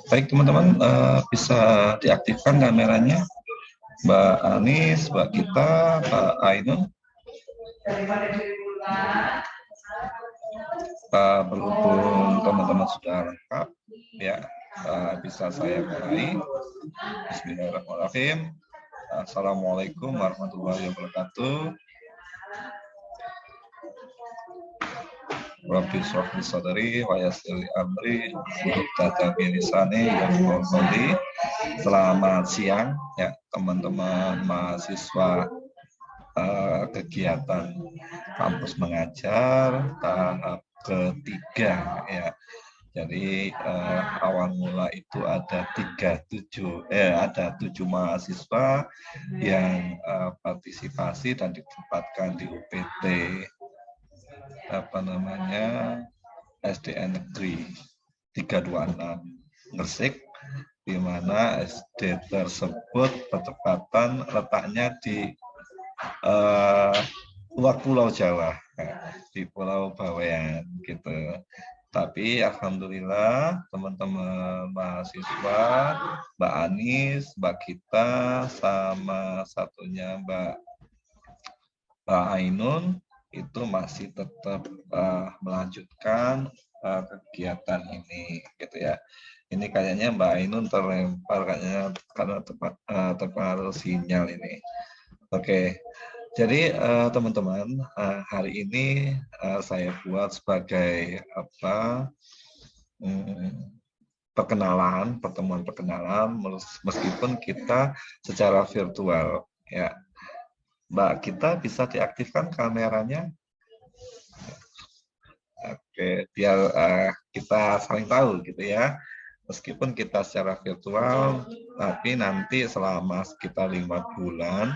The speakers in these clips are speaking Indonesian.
Baik teman-teman, bisa diaktifkan kameranya, Mbak Anis, Mbak Gita, Mbak Ainun. Berhubung teman-teman sudah lengkap, ya bisa saya mulai. Bismillahirrahmanirrahim. Assalamualaikum warahmatullahi wabarakatuh. Rabbi shrah li sadri wa yassir li amri wahlul lisani yafqahu qawli. Selamat siang ya teman-teman mahasiswa kegiatan kampus mengajar tahap ketiga ya. Jadi awal mula itu ada 7 mahasiswa yang partisipasi dan ditempatkan di UPT SDN Negeri 326 Gresik, di mana SD tersebut bertepatan letaknya di luar Pulau Jawa, di Pulau Bawean gitu. Tapi alhamdulillah teman-teman mahasiswa, Mbak Anis, Mbak Gita, sama satunya Mbak Ainun itu masih tetap melanjutkan kegiatan ini gitu ya. Ini kayaknya Mbak Ainun terlempar kayaknya karena terpengaruh sinyal ini. Oke. Jadi teman-teman, hari ini saya buat sebagai pertemuan perkenalan meskipun kita secara virtual ya. Mbak Gita bisa diaktifkan kameranya? Oke, biar kita saling tahu gitu ya. Meskipun kita secara virtual, tapi nanti selama sekitar 5 bulan,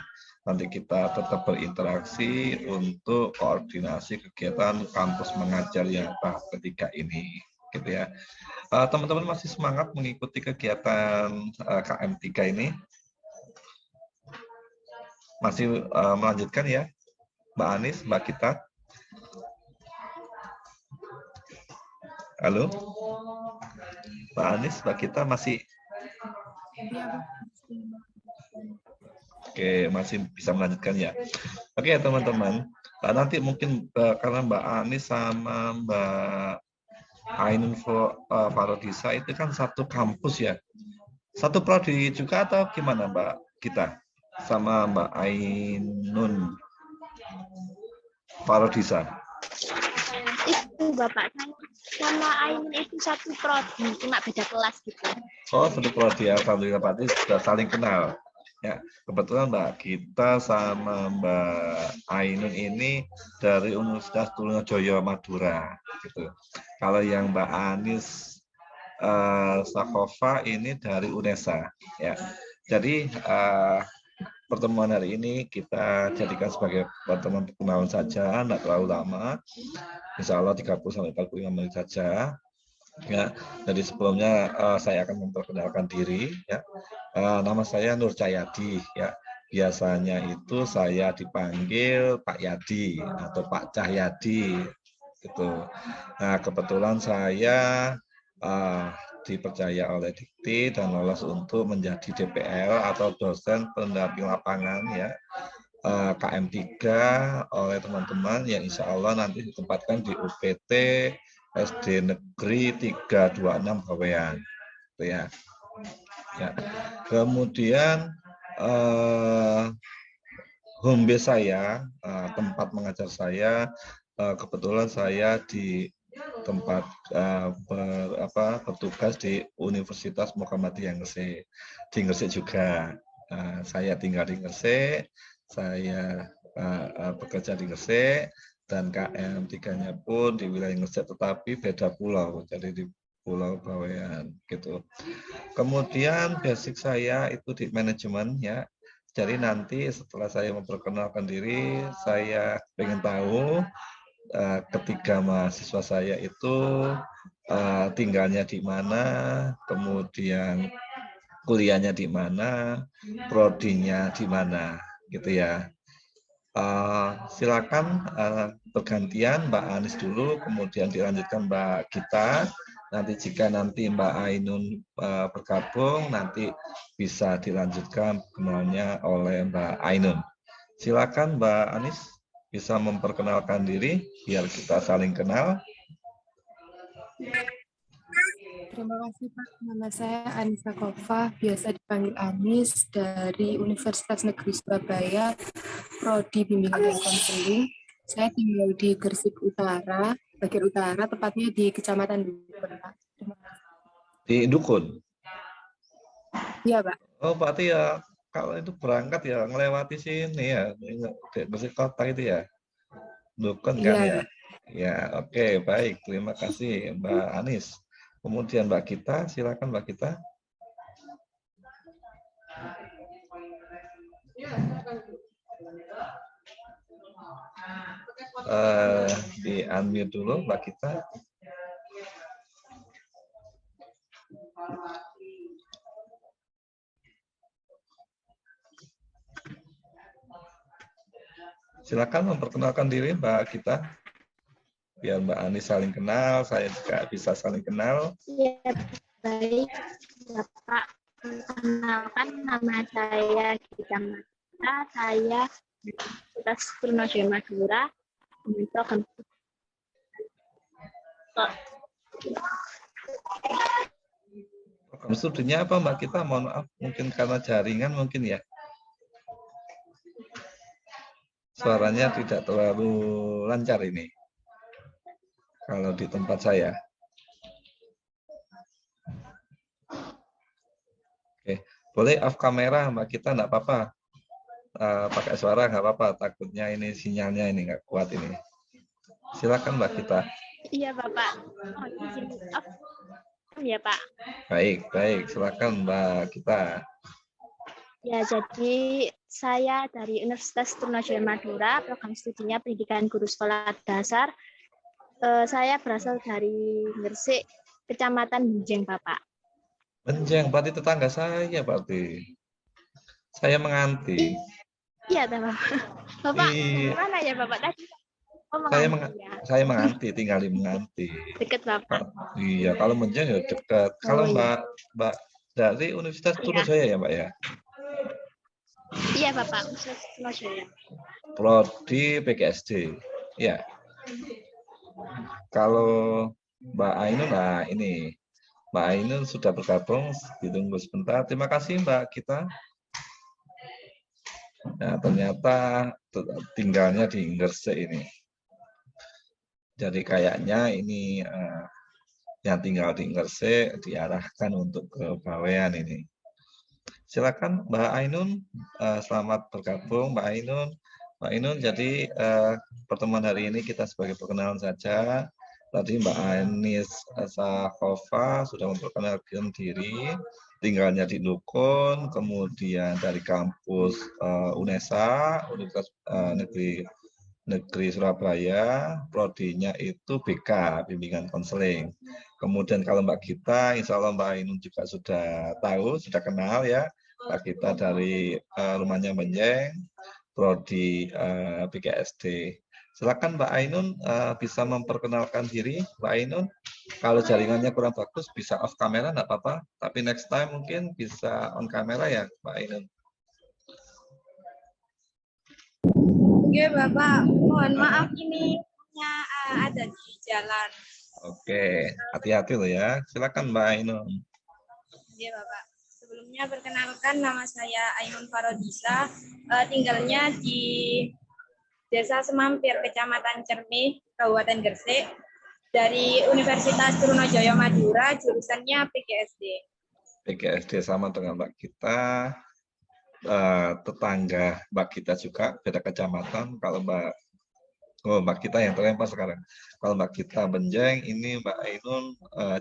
nanti kita tetap berinteraksi untuk koordinasi kegiatan kampus mengajar yang tahap ketiga ini, gitu ya. Teman-teman masih semangat mengikuti kegiatan KM3 ini? Masih melanjutkan ya, Mbak Anis, Mbak Gita? Halo, Mbak Anis, Mbak Gita masih? Oke, masih bisa melanjutkan ya. Oke, teman-teman. Nanti mungkin karena Mbak Anis sama Mbak Ainun Farodisa itu kan satu kampus ya. Satu prodi juga atau gimana Mbak Gita? Sama Mbak Ainun Farodisa. Itu Bapak saya sama Ainun itu satu prodi, cuma beda kelas gitu. Oh, satu prodi ya, alhamdulillah berarti sudah saling kenal. Ya, kebetulan Mbak Gita sama Mbak Ainun ini dari Universitas Trunojoyo Madura gitu. Kalau yang Mbak Anis Sakova ini dari UNESA ya. Jadi pertemuan hari ini kita jadikan sebagai pertemuan perkenalan saja, tidak terlalu lama. Insya Allah 30-45 menit saja. Ya, jadi sebelumnya saya akan memperkenalkan diri. Ya, nama saya Nur Cahyadi. Ya, biasanya itu saya dipanggil Pak Yadi atau Pak Cahyadi. Gitu. Nah, kebetulan saya dipercaya oleh Dikti dan lolos untuk menjadi DPL atau dosen pendamping lapangan ya KM3 oleh teman-teman yang insya Allah nanti ditempatkan di UPT SD Negeri 326 Bawean. Ya. Ya. Kemudian home base saya, tempat mengajar saya, kebetulan saya di tempat bertugas di Universitas Muhammadiyah Gresik, di Gresik juga. Saya tinggal di Gresik, saya bekerja di Gresik, dan KM3-nya pun di wilayah Gresik, tetapi beda pulau, jadi di Pulau Bawean gitu. Kemudian basic saya itu di manajemen ya. Jadi nanti setelah saya memperkenalkan diri, saya ingin tahu ketiga mahasiswa saya itu tinggalnya di mana, kemudian kuliahnya di mana, prodinya di mana, gitu ya. Silakan bergantian Mbak Anis dulu, kemudian dilanjutkan Mbak Gita. Nanti jika nanti Mbak Ainun bergabung, nanti bisa dilanjutkan perkenalannya oleh Mbak Ainun. Silakan Mbak Anis bisa memperkenalkan diri biar kita saling kenal. Terima kasih Pak. Nama saya Anissa Kofah, biasa dipanggil Anis dari Universitas Negeri Surabaya, Prodi Bimbingan dan Konseling. Saya tinggal di Gresik Utara, bagian utara, tepatnya di Kecamatan Dukun, Pak. Terima kasih. Di Dukun? Iya, Pak. Oh, berarti ya kalau itu berangkat ya ngelewati sini ya, Gresik Kota itu ya? Dukun kan ya? Iya, Ya, oke, baik. Terima kasih Mbak Anis. Kemudian Mbak Gita, silakan Mbak Gita. Di unmute dulu Mbak Gita. Silakan memperkenalkan diri Mbak Gita. Biar Mbak Anis saling kenal, saya juga bisa saling kenal. Ya, baik, Bapak. Perkenalkan, nama saya Gita Mata. Saya Universitas Trunojoyo Madura. Program studinya apa Mbak Gita? Mohon maaf, mungkin karena jaringan mungkin ya. Suaranya tidak terlalu lancar ini. Kalau di tempat saya. Oke, boleh off kamera Mbak Gita, enggak apa-apa. Pakai suara nggak apa-apa, takutnya ini sinyalnya ini nggak kuat ini. Silakan Mbak Gita. Iya Bapak. Oh, izin off. Ya Pak. Baik, baik. Silakan Mbak Gita. Ya, jadi saya dari Universitas Trunojoyo Madura, program studinya Pendidikan Guru Sekolah Dasar. Saya berasal dari Gresik, Kecamatan Benjeng, Bapak. Benjeng, berarti tetangga saya, berarti. Saya menganti. Iya, Bapak. Bapak, mana ya Bapak tadi? Oh, saya menganti, tinggal di Menganti. Dekat Bapak. Iya, kalau Benjeng ya dekat. Kalau Mbak dari Universitas Trunojoyo ya, Mbak ya? Iya, Bapak. Universitas Trunojoyo. Prodi PGSD. Ya. Kalau Mbak Ainun, nah ini Mbak Ainun sudah bergabung, ditunggu sebentar. Terima kasih Mbak Gita. Nah, ternyata tinggalnya di Gresik ini. Jadi kayaknya ini yang tinggal di Gresik diarahkan untuk ke Bawean ini. Silakan Mbak Ainun, selamat bergabung Mbak Ainun. Mbak Ainun, jadi pertemuan hari ini kita sebagai perkenalan saja. Tadi Mbak Anis Sakova sudah memperkenalkan diri, tinggalnya di Dukun, kemudian dari kampus UNESA, Universitas Negeri Surabaya, prodinya itu BK, Bimbingan Konseling. Kemudian kalau Mbak Gita, insya Allah Mbak Ainun juga sudah tahu, sudah kenal ya, Mbak Gita dari rumahnya Benjeng, prodi PGSD. Silakan Mbak Ainun bisa memperkenalkan diri, Mbak Ainun. Kalau jaringannya kurang bagus bisa off kamera, enggak apa-apa. Tapi next time mungkin bisa on kamera ya, Mbak Ainun. Oke Bapak, mohon maaf ini ada di jalan. Oke, hati-hati loh ya. Silakan Mbak Ainun. Iya Bapak. Sebelumnya perkenalkan nama saya Ainun Farodisa, tinggalnya di Desa Semampir, Kecamatan Cermih, Kabupaten Gresik, dari Universitas Trunojoyo Madura, jurusannya PGSD. PGSD sama dengan Mbak Gita, tetangga Mbak Gita juga, beda kecamatan. Kalau Mbak Gita yang terlempar sekarang. Kalau Mbak Gita Benjeng, ini Mbak Ainun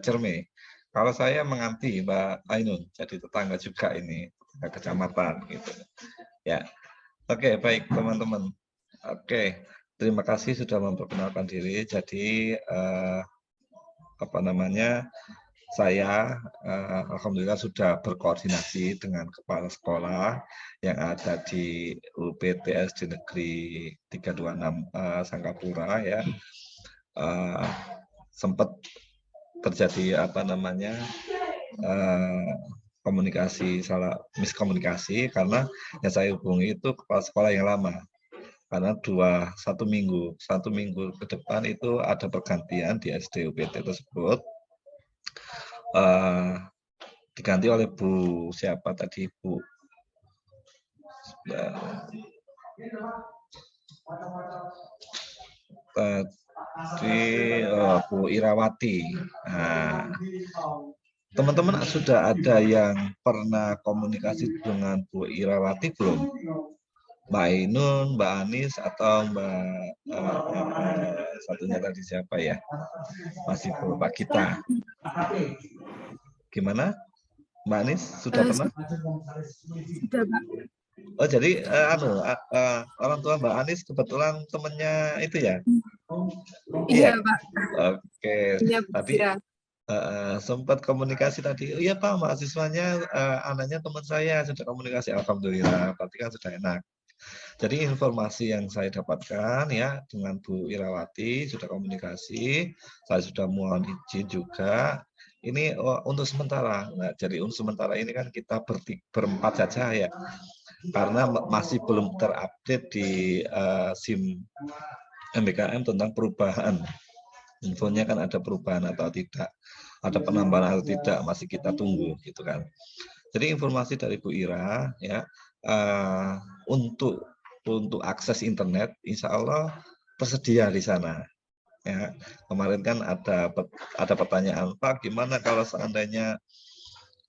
Cermih. Kalau saya menganti Mbak Ainun, jadi tetangga juga ini, kecamatan gitu. Ya, oke, baik teman-teman. Oke, terima kasih sudah memperkenalkan diri. Jadi saya alhamdulillah sudah berkoordinasi dengan kepala sekolah yang ada di UPT SD Negeri 326 Sangkapura ya. Sempat terjadi miskomunikasi karena yang saya hubungi itu kepala sekolah yang lama. Karena satu minggu ke depan itu ada pergantian di SD UPT tersebut. Diganti oleh Bu siapa tadi, Bu Bu Irawati. Nah, teman-teman sudah ada yang pernah komunikasi dengan Bu Irawati belum? Mbak Ainun, Mbak Anis, atau satunya tadi siapa ya? Masih Pak kita. Gimana? Mbak Anis sudah pernah? Sudah, Pak. Oh, jadi orang tua Mbak Anis kebetulan temannya itu ya? Iya, Pak. Oke. Iya, Tadi sempat komunikasi tadi. Oh, iya Pak, mahasiswanya anaknya teman saya sudah komunikasi. Alhamdulillah, berarti kan sudah enak. Jadi informasi yang saya dapatkan ya dengan Bu Irawati sudah komunikasi, saya sudah mohon izin juga. Ini untuk sementara. Nah, jadi untuk sementara ini kan kita berempat saja ya, karena masih belum terupdate di SIM MBKM tentang perubahan. Infonya kan ada perubahan atau tidak, ada penambahan atau tidak, masih kita tunggu gitu kan. Jadi informasi dari Bu Ira ya, untuk akses internet insya Allah tersedia di sana ya. Kemarin kan ada pertanyaan, Pak gimana kalau seandainya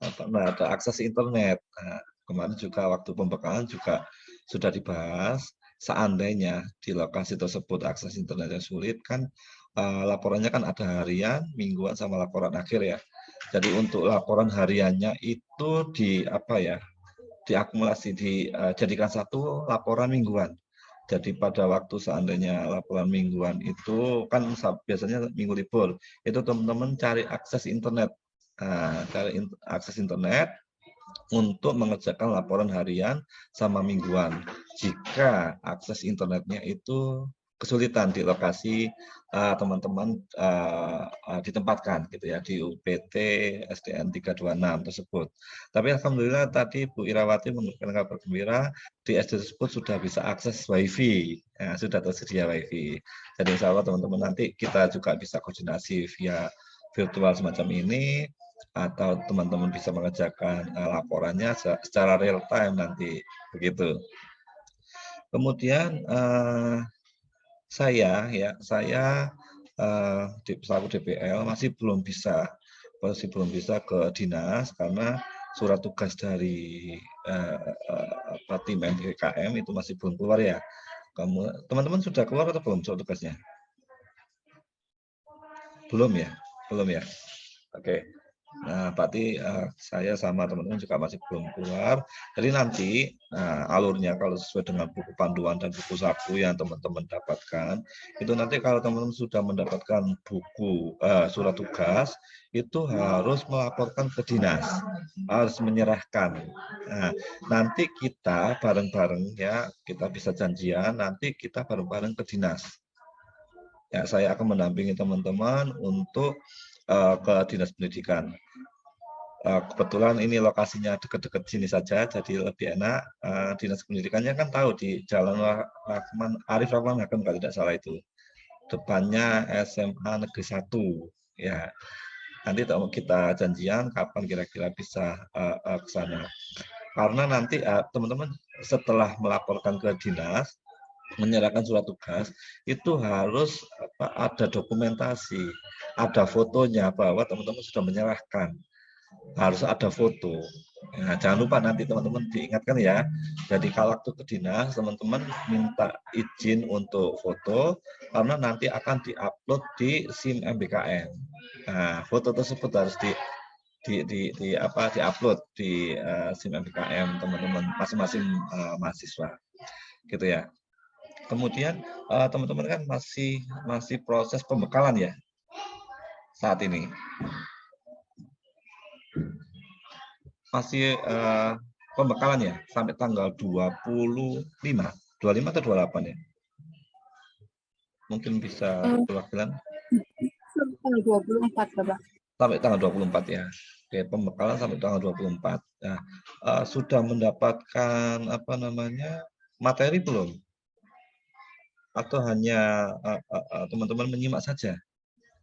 ada akses internet. Nah, kemarin juga waktu pembekalan juga sudah dibahas, seandainya di lokasi tersebut akses internetnya sulit kan, laporannya kan ada harian, mingguan, sama laporan akhir ya. Jadi untuk laporan hariannya itu diakumulasi, dijadikan satu laporan mingguan. Jadi pada waktu seandainya laporan mingguan itu kan biasanya minggu libur, itu teman-teman cari akses internet. Cari akses internet untuk mengerjakan laporan harian sama mingguan. Jika akses internetnya itu kesulitan di lokasi teman-teman ditempatkan gitu ya di UPT SDN 326 tersebut. Tapi alhamdulillah tadi Bu Irawati memberikan kabar gembira, di SD tersebut sudah bisa akses WiFi, ya, sudah tersedia WiFi. Jadi insya Allah teman-teman nanti kita juga bisa koordinasi via virtual semacam ini, atau teman-teman bisa mengerjakan laporannya secara real time nanti begitu. Kemudian saya selaku DPL masih belum bisa ke dinas karena surat tugas dari tim MBKM itu masih belum keluar ya. Teman-teman sudah keluar atau belum surat tugasnya? Belum ya? Oke. Nah, berarti saya sama teman-teman juga masih belum keluar. Jadi nanti alurnya kalau sesuai dengan buku panduan dan buku saku yang teman-teman dapatkan, itu nanti kalau teman-teman sudah mendapatkan buku surat tugas, itu harus melaporkan ke dinas, harus menyerahkan. Nah, nanti kita bareng-bareng ya, kita bisa janjian, nanti kita bareng-bareng ke dinas. Ya, saya akan mendampingi teman-teman untuk ke dinas pendidikan. Kebetulan ini lokasinya dekat-dekat sini saja, jadi lebih enak. Dinas pendidikannya kan tahu di Jalan Arif Rahman Hakim kalau tidak salah itu. Depannya SMA Negeri 1. Ya, nanti kita janjian kapan kira-kira bisa ke sana. Karena nanti teman-teman setelah melaporkan ke dinas, menyerahkan surat tugas, itu harus ada dokumentasi, ada fotonya bahwa teman-teman sudah menyerahkan. Harus ada foto. Nah, jangan lupa nanti teman-teman diingatkan ya. Jadi kalau waktu ke dinas, teman-teman minta izin untuk foto karena nanti akan diupload di SIM MBKM. Nah, foto tersebut harus diupload di SIM MBKM teman-teman masing-masing mahasiswa. Gitu ya. Kemudian teman-teman kan masih proses pembekalan ya saat ini. Masih pembekalan ya sampai tanggal 25 atau 28 ya. Mungkin bisa perwakilan Tanggal 24, Bapak. sampai tanggal 24 ya. Oke, pembekalan sampai tanggal 24. Nah, sudah mendapatkan apa namanya materi belum? Atau hanya teman-teman menyimak saja?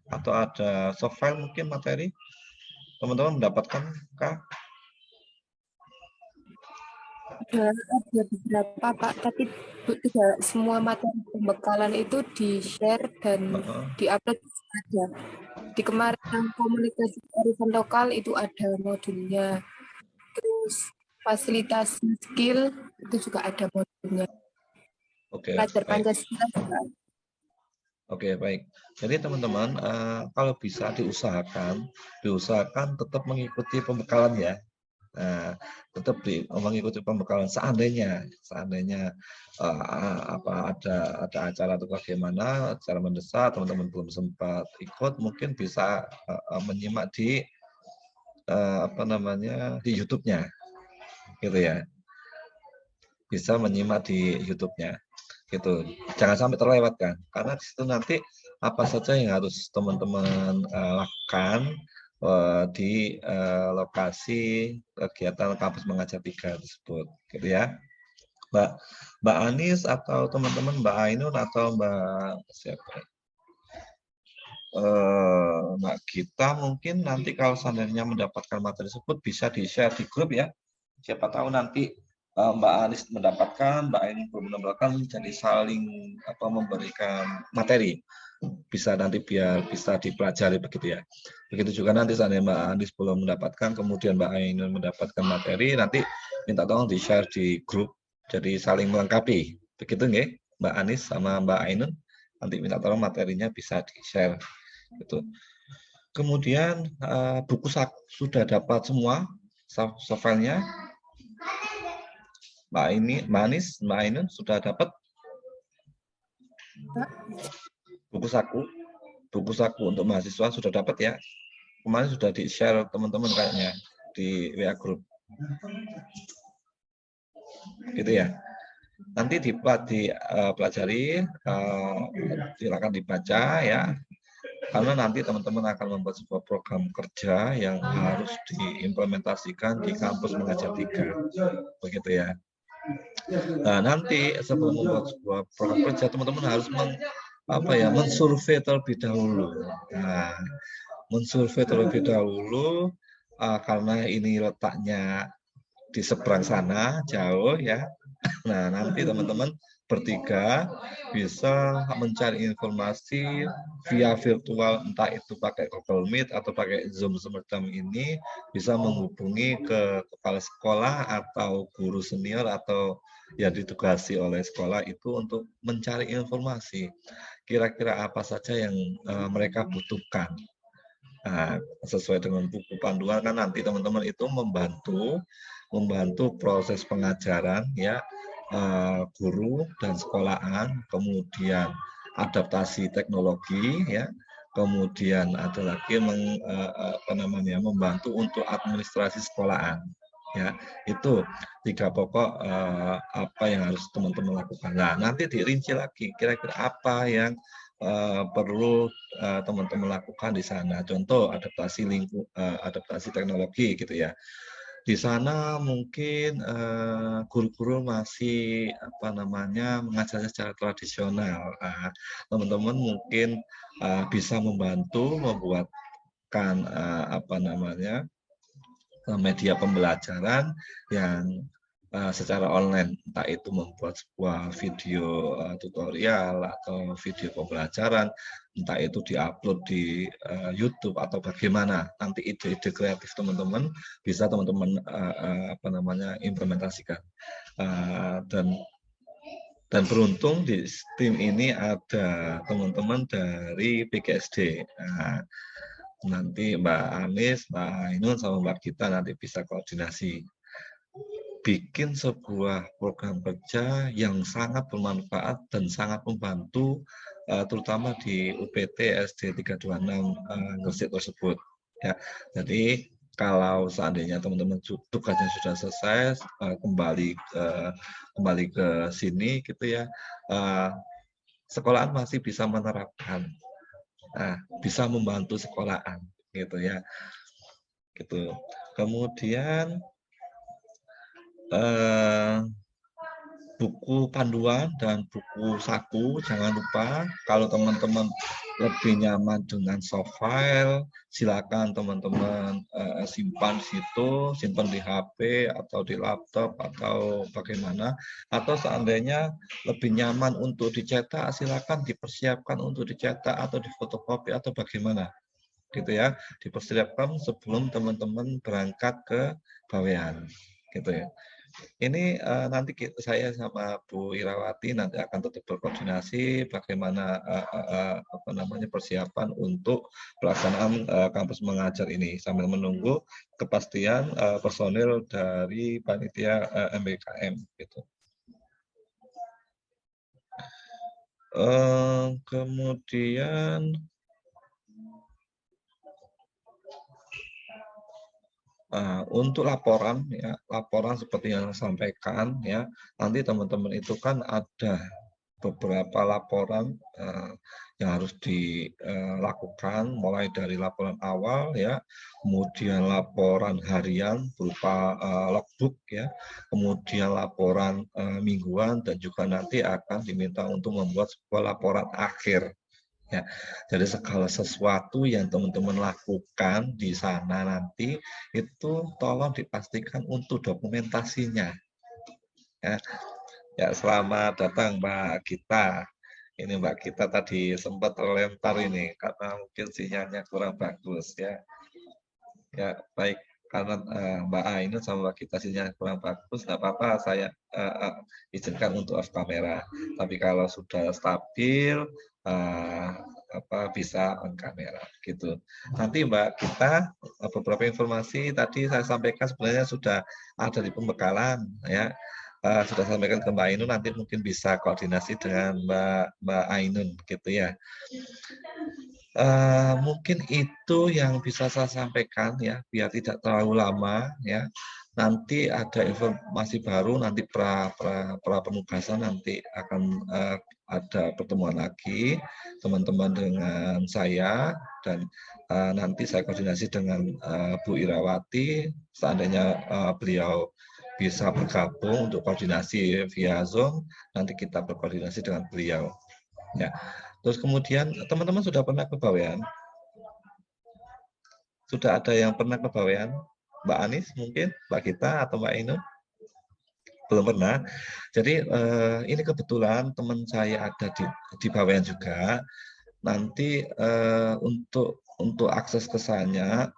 Atau ada soft file mungkin materi? Teman-teman mendapatkan kah? Ada beberapa, Pak, tapi tidak semua materi pembekalan itu di-share dan di-upload ada. Di kemarin yang komunikasi kearifan lokal itu ada modulnya. Terus fasilitasi skill itu juga ada modulnya. Oke, Belajar baik. Pancasila juga. Oke, baik. Jadi teman-teman, kalau bisa diusahakan tetap mengikuti pembekalan ya. Nah, tetap mengikuti pembekalan. Seandainya ada acara atau bagaimana, acara mendesak, teman-teman belum sempat ikut, mungkin bisa menyimak di di YouTube-nya, gitu ya. Bisa menyimak di YouTube-nya. Gitu, jangan sampai terlewatkan karena di situ nanti apa saja yang harus teman-teman lakukan di lokasi kegiatan kampus mengajar 3 tersebut, gitu ya. Mbak Anis atau teman-teman Mbak Ainun atau Mbak siapa? Mbak Gita mungkin nanti kalau seandainya mendapatkan materi tersebut bisa di-share di grup ya. Siapa tahu nanti Mbak Anis mendapatkan, Mbak Ainun belum mendapatkan, jadi saling memberikan materi. Bisa nanti biar bisa dipelajari begitu ya. Begitu juga nanti seandainya Mbak Anis belum mendapatkan, kemudian Mbak Ainun mendapatkan materi, nanti minta tolong di-share di grup, jadi saling melengkapi. Begitu nggih, Mbak Anis sama Mbak Ainun, nanti minta tolong materinya bisa di-share. Gitu. Kemudian buku sudah dapat semua soft file-nya. Mbak Anis, Mbak Ainun sudah dapat buku saku untuk mahasiswa sudah dapat ya. Kemarin sudah di-share teman-teman kayaknya di WA group. Gitu ya. Nanti dipelajari, silakan dibaca ya. Karena nanti teman-teman akan membuat sebuah program kerja yang harus diimplementasikan di kampus mengajar 3. Begitu ya. Nah, nanti sebelum membuat sebuah program kerja, teman-teman harus mensurvei terlebih dahulu. Nah, mensurvei terlebih dahulu karena ini letaknya di seberang sana, jauh ya. Nah, nanti teman-teman bertiga bisa mencari informasi via virtual, entah itu pakai Google Meet atau pakai Zoom semacam ini, bisa menghubungi ke kepala sekolah atau guru senior atau yang ditugasi oleh sekolah itu untuk mencari informasi kira-kira apa saja yang mereka butuhkan. Nah, sesuai dengan buku panduan kan nanti teman-teman itu membantu proses pengajaran ya, guru dan sekolahan, kemudian adaptasi teknologi ya, kemudian ada lagi membantu untuk administrasi sekolahan ya. Itu 3 pokok apa yang harus teman-teman lakukan. Nah, nanti dirinci lagi kira-kira apa yang perlu teman-teman lakukan di sana. Contoh adaptasi teknologi gitu ya. Di sana mungkin guru-guru masih mengajarnya secara tradisional. Teman-teman mungkin bisa membantu membuatkan media pembelajaran yang secara online, entah itu membuat sebuah video tutorial atau video pembelajaran, entah itu diupload di YouTube atau bagaimana. Nanti ide-ide kreatif teman-teman bisa teman-teman implementasikan. Dan beruntung di tim ini ada teman-teman dari PGSD. Nanti Mbak Anis, Mbak Ainun, sama Mbak Gita nanti bisa koordinasi. Bikin sebuah program kerja yang sangat bermanfaat dan sangat membantu, terutama di UPT SD 326 Gresik tersebut. Ya, jadi kalau seandainya teman-teman tugasnya sudah selesai, kembali ke sini gitu ya, sekolahan masih bisa menerapkan, bisa membantu sekolahan gitu ya, gitu. Kemudian buku panduan dan buku saku jangan lupa. Kalau teman-teman lebih nyaman dengan soft file, silakan teman-teman simpan di situ, simpan di HP atau di laptop atau bagaimana. Atau seandainya lebih nyaman untuk dicetak, silakan dipersiapkan untuk dicetak atau difotokopi atau bagaimana, gitu ya. Dipersiapkan sebelum teman-teman berangkat ke Bawean, gitu ya. Ini nanti saya sama Bu Irawati nanti akan tetap berkoordinasi bagaimana persiapan untuk pelaksanaan kampus mengajar ini sambil menunggu kepastian personil dari panitia MBKM gitu. Kemudian untuk laporan ya, laporan seperti yang saya sampaikan ya, nanti teman-teman itu kan ada beberapa laporan yang harus dilakukan mulai dari laporan awal ya, kemudian laporan harian berupa logbook ya, kemudian laporan mingguan dan juga nanti akan diminta untuk membuat sebuah laporan akhir. Ya, jadi segala sesuatu yang teman-teman lakukan di sana nanti itu tolong dipastikan untuk dokumentasinya. Ya, selamat datang Mbak Gita. Ini Mbak Gita tadi sempat terlempar ini karena mungkin sinyalnya kurang bagus ya. Ya, baik. Karena Mbak Ainun sama Mbak Gita sinyalnya kurang bagus, nggak apa-apa, saya izinkan untuk off kamera. Tapi kalau sudah stabil, bisa on kamera gitu. Nanti Mbak Gita, beberapa informasi tadi saya sampaikan sebenarnya sudah ada di pembekalan ya. Sudah sampaikan ke Mbak Ainun, nanti mungkin bisa koordinasi dengan Mbak Ainun gitu ya. Mungkin itu yang bisa saya sampaikan ya, biar tidak terlalu lama ya. Nanti ada informasi baru, nanti pra penugasan nanti akan ada pertemuan lagi teman-teman dengan saya dan nanti saya koordinasi dengan Bu Irawati seandainya beliau bisa bergabung untuk koordinasi via Zoom, nanti kita berkoordinasi dengan beliau. Ya. Terus kemudian teman-teman sudah pernah ke Bawean? Sudah ada yang pernah ke Bawean? Mbak Anis mungkin, Mbak Gita atau Mbak Ainun? Belum pernah. Jadi ini kebetulan teman saya ada di Bawean juga. Nanti untuk akses ke sana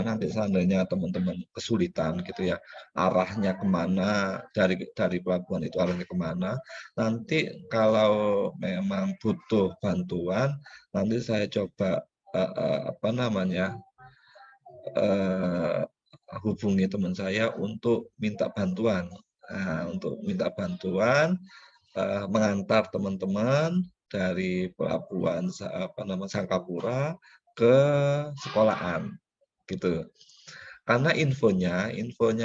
nanti seandainya teman-teman kesulitan gitu ya, arahnya kemana, dari pelabuhan itu arahnya kemana, nanti kalau memang butuh bantuan, nanti saya coba hubungi teman saya untuk minta bantuan, mengantar teman-teman dari pelabuhan Sangkapura ke sekolahan gitu. Karena infonya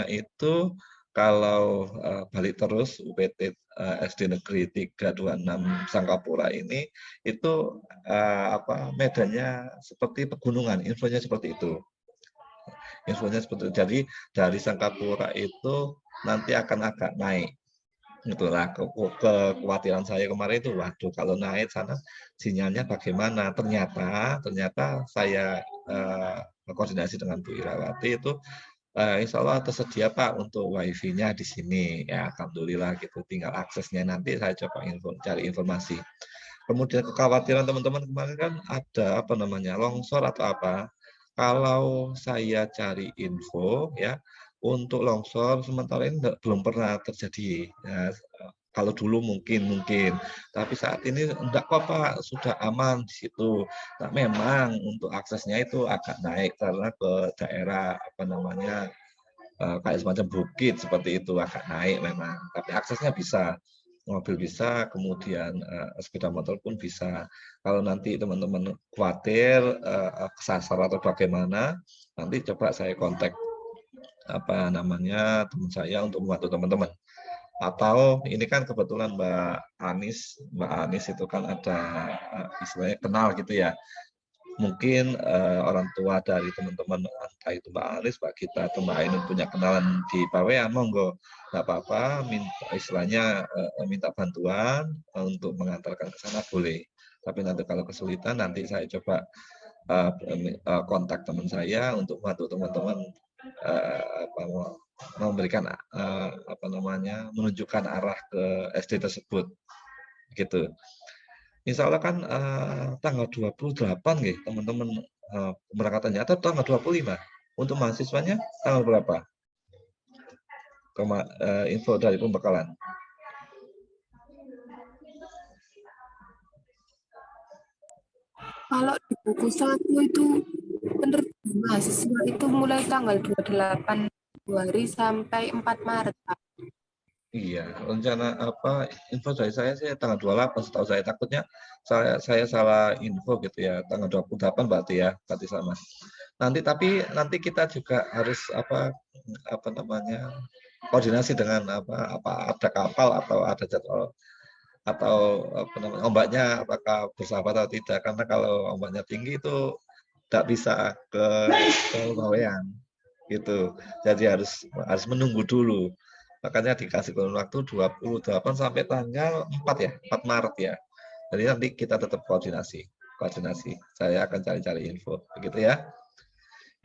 itu kalau balik terus UPT SD Negeri 326 Sangkapura ini itu medannya seperti pegunungan, infonya seperti itu. Jadi dari Sangkapura itu nanti akan agak naik. Itulah kekhawatiran saya kemarin itu, waduh kalau naik sana sinyalnya bagaimana. Ternyata saya koordinasi dengan Bu Irawati itu insya Allah tersedia Pak untuk wifi-nya di sini ya, alhamdulillah gitu, tinggal aksesnya nanti saya coba cari informasi. Kemudian kekhawatiran teman-teman kemarin kan ada longsor atau apa. Kalau saya cari info ya, untuk longsor sementara ini belum pernah terjadi. Ya, kalau dulu mungkin, tapi saat ini enggak kok Pak, sudah aman di situ. Nah, memang untuk aksesnya itu agak naik karena ke daerah kayak semacam bukit seperti itu, agak naik memang, tapi aksesnya bisa. mobil bisa, kemudian sepeda motor pun bisa. Kalau nanti teman-teman khawatir kesasar atau bagaimana, nanti coba saya kontak apa namanya teman saya untuk membantu teman-teman. Atau ini kan kebetulan Mbak Anis itu kan ada istilahnya kenal gitu ya. Mungkin orang tua dari teman-teman, entah itu Mbak Anis, Mbak Gita, atau Mbak Ainun punya kenalan di Bawean, monggo, nggak apa-apa, istilahnya minta bantuan untuk mengantarkan ke sana boleh. Tapi nanti kalau kesulitan, nanti saya coba kontak teman saya untuk bantu teman-teman memberikan apa namanya, menunjukkan arah ke SD tersebut, gitu. Insya Allah kan tanggal 28 nih teman-teman keberangkatannya, atau tanggal 25 untuk mahasiswanya tanggal berapa? Info dari pembekalan. Kalau di buku 1 itu penerbitan mahasiswa itu mulai tanggal 28 Februari sampai 4 Maret, Pak. Iya, rencana apa info dari saya sih tanggal 28 setahu saya, takutnya saya salah info gitu ya, tanggal 28 berarti ya, berarti sama. Nanti kita juga harus apa namanya koordinasi dengan apa ada kapal atau ada jadwal atau apa namanya ombaknya apakah bersahabat atau tidak, karena kalau ombaknya tinggi itu tidak bisa ke Bawean gitu. Jadi harus menunggu dulu. Makanya dikasih kurun waktu 28 sampai tanggal 4 ya, 4 Maret ya. Jadi nanti kita tetap koordinasi. Saya akan cari-cari info, begitu ya.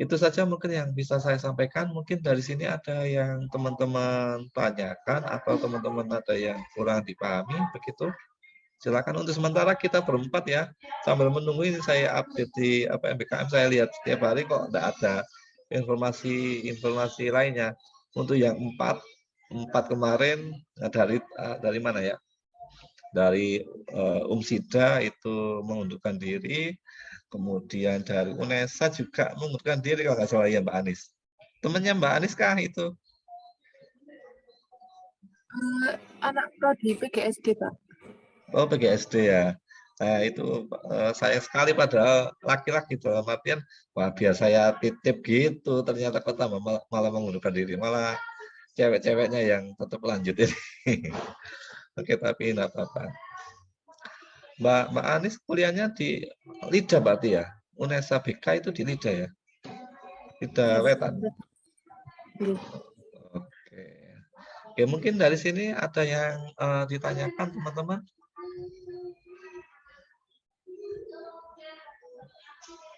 Itu saja mungkin yang bisa saya sampaikan. Mungkin dari sini ada yang teman-teman tanyakan atau teman-teman ada yang kurang dipahami, begitu. Silakan, untuk sementara kita berempat ya. Sambil menunggu ini saya update di MBKM, saya lihat setiap hari kok tidak ada informasi lainnya. Untuk yang empat kemarin dari mana ya? Dari Umsida itu mengundurkan diri, kemudian dari UNESA juga mengundurkan diri kalau nggak salah ya Mbak Anis. Temannya Mbak Anis kah itu? Anak prodi PGSD, Pak. Oh, PGSD ya. Nah, itu sayang sekali padahal laki-laki dalam artian, wah biar saya titip gitu, ternyata kok malah mengundurkan diri, malah cewek-ceweknya yang tetap lanjut ini. Oke, tapi enggak apa-apa. Mbak Anis kuliahnya di Lida berarti ya? UNESA BK itu di Lida ya? Lida Wetan. Oke. Oke, mungkin dari sini ada yang ditanyakan teman-teman?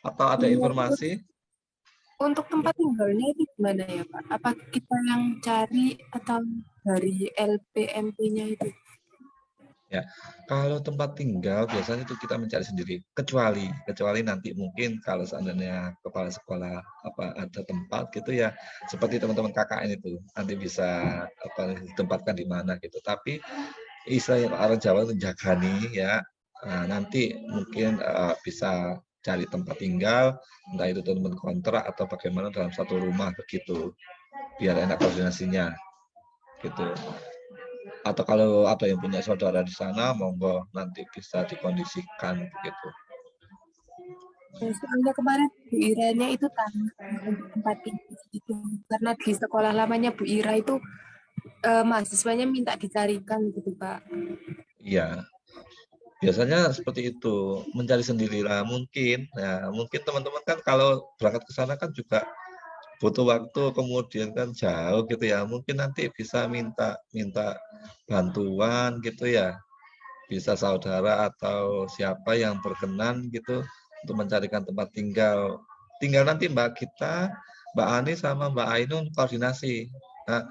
Atau ada informasi? Untuk tempat tinggalnya itu gimana ya, Pak? Apa kita yang cari atau dari LPMP-nya itu? Ya, kalau tempat tinggal biasanya itu kita mencari sendiri, kecuali nanti mungkin kalau seandainya kepala sekolah ada tempat gitu ya, seperti teman-teman KKN itu nanti bisa ditempatkan di mana gitu. Tapi istilah orang Jawa itu jagani ya, nanti mungkin bisa cari tempat tinggal, entah itu teman kontrak atau bagaimana dalam satu rumah begitu, biar enak koordinasinya gitu. Atau kalau ada yang punya saudara di sana, monggo nanti bisa dikondisikan begitu. Soalnya kemarin Bu Iranya itu tanya untuk tempat tinggal itu, karena di sekolah lamanya Bu Ira itu mahasiswanya minta dicarikan gitu, Pak. Iya, biasanya seperti itu, mencari sendirilah mungkin. Nah, mungkin teman-teman kan kalau berangkat ke sana kan juga butuh waktu, kemudian kan jauh gitu ya. Mungkin nanti bisa minta bantuan gitu ya. Bisa saudara atau siapa yang berkenan gitu untuk mencarikan tempat tinggal. Tinggal nanti Mbak Gita, Mbak Ani sama Mbak Ainun koordinasi. Nah,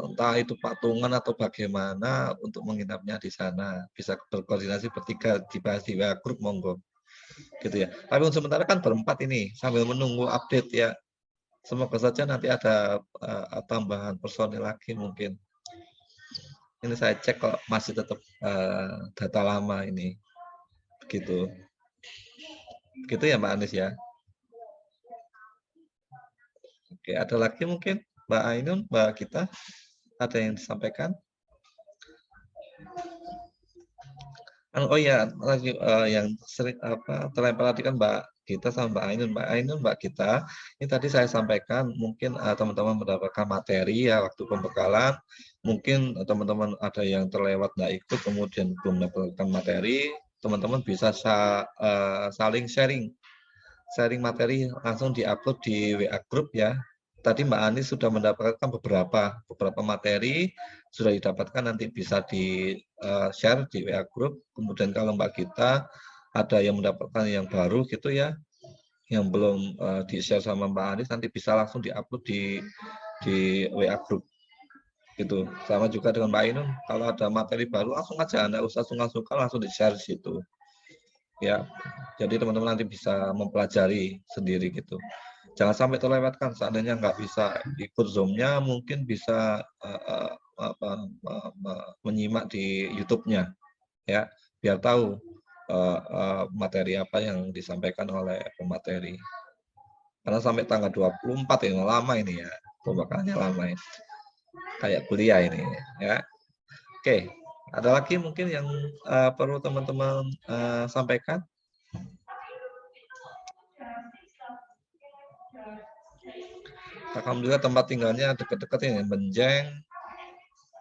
entah itu patungan atau bagaimana untuk menginapnya di sana. Bisa berkoordinasi bertiga, dibahas di WA grup monggo. Gitu ya. Tapi untuk sementara kan berempat ini sambil menunggu update ya. Semoga saja nanti ada tambahan personil lagi mungkin. Ini saya cek kok masih tetap data lama ini. Begitu. Begitu ya Mbak Anis ya. Oke, ada lagi mungkin Mbak Ainun, Mbak Gita, ada yang disampaikan? Oh ya, lagi yang sering terlempar tadi kan Mbak Gita sama Mbak Ainun. Mbak Ainun, Mbak Gita, ini tadi saya sampaikan mungkin teman-teman mendapatkan materi ya waktu pembekalan. Mungkin teman-teman ada yang terlewat nggak ikut, kemudian belum mendapatkan materi. Teman-teman bisa saling sharing materi langsung diupload di WA Group ya. Tadi Mbak Anis sudah mendapatkan beberapa materi, sudah didapatkan nanti bisa di share di WA Group. Kemudian kalau Mbak Gita ada yang mendapatkan yang baru gitu ya, yang belum di share sama Mbak Anis, nanti bisa langsung diupload di WA Group gitu. Sama juga dengan Mbak Ainun, kalau ada materi baru langsung aja, Anda usah sungkan-sungkan, langsung di share di situ ya. Jadi teman-teman nanti bisa mempelajari sendiri gitu. Jangan sampai terlewatkan. Seandainya nggak bisa ikut Zoom-nya, mungkin bisa menyimak di YouTube-nya ya, biar tahu materi apa yang disampaikan oleh pemateri. Karena sampai tanggal 24 ini lama ini ya, pembakalannya lama ini. Kayak kuliah ini ya. Oke, ada lagi mungkin yang perlu teman-teman sampaikan? Alhamdulillah tempat tinggalnya dekat-dekat ini, Benjeng,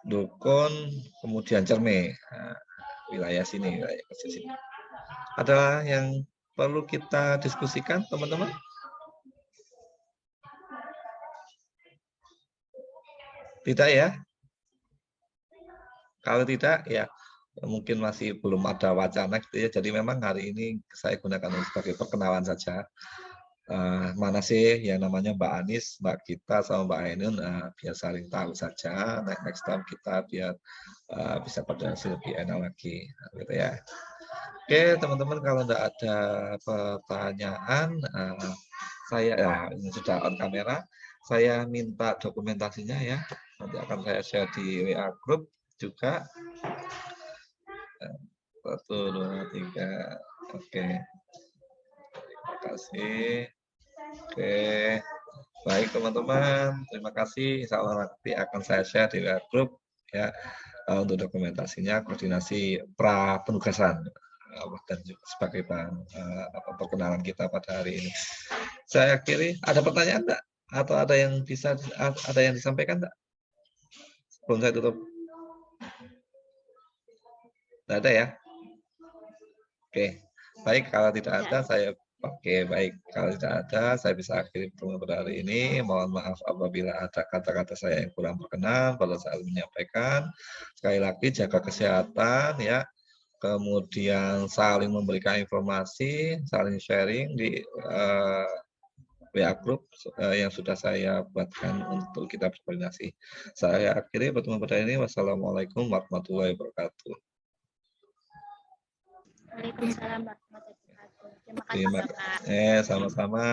Dukun, kemudian Cerme. Nah, wilayah sini, wilayah kecil sini. Ada yang perlu kita diskusikan, teman-teman? Tidak ya? Kalau tidak, ya mungkin masih belum ada wacana gitu ya. Jadi memang hari ini saya gunakan sebagai perkenalan saja. Mana sih yang namanya Mbak Anis, Mbak Gita, sama Mbak Ainun, biar saling tahu saja. Next time kita biar bisa koordinasi lebih enak lagi, gitu ya. Oke, teman-teman, kalau tidak ada pertanyaan, saya ini sudah on kamera. Saya minta dokumentasinya ya. Nanti akan saya share di WA Group juga. 1, 2, 3. Oke. Terima kasih. Oke, baik teman-teman, terima kasih. Insya Allah nanti akan saya share di WA Group ya untuk dokumentasinya, koordinasi pra penugasan dan juga sebagai perkenalan kita pada hari ini. Saya akhiri. Ada pertanyaan enggak? Atau ada yang disampaikan enggak? Sebelum saya tutup. Tidak ada ya? Oke, baik, kalau tidak ada saya. Oke, baik. Kalau tidak ada, saya bisa akhiri pertemuan pada hari ini. Mohon maaf apabila ada kata-kata saya yang kurang berkenan pada saat menyampaikan. Sekali lagi, jaga kesehatan ya. Kemudian saling memberikan informasi, saling sharing di WA Group yang sudah saya buatkan untuk kita berkoordinasi. Saya akhiri pertemuan pada hari ini. Wassalamualaikum warahmatullahi wabarakatuh. Waalaikumsalam warahmatullahi wabarakatuh. Terima kasih, Bapak. Sama-sama.